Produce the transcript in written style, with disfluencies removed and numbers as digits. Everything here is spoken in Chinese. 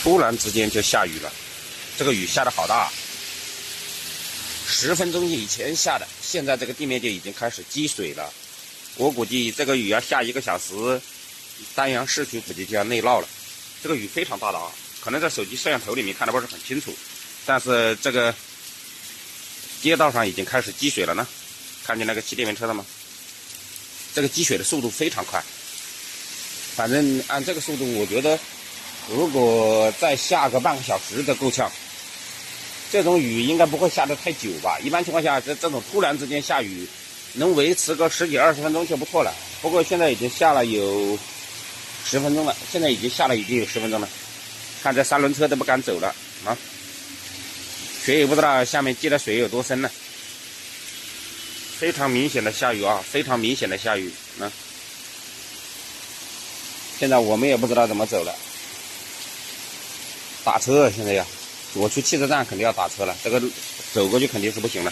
突然之间就下雨了，这个雨下得好大，10分钟以前下的，现在这个地面就已经开始积水了。我估计这个雨要下1个小时，丹阳市区估计就要内涝了。这个雨非常大的啊，可能在手机摄像头里面看得不是很清楚，但是这个街道上已经开始积水了呢。看见那个骑电瓶车的吗？这个积水的速度非常快。反正按这个速度，我觉得如果再下个半个小时就够呛。这种雨应该不会下得太久吧？一般情况下，这种突然之间下雨，能维持个10几20分钟就不错了。不过现在已经下了有10分钟了，现在已经有10分钟了。看这3轮车都不敢走了啊！水也不知道下面积的水有多深呢。非常明显的下雨啊，非常明显的下雨啊！现在我们也不知道怎么走了。打车现在要，我去汽车站肯定要打车了，这个走过去肯定是不行了。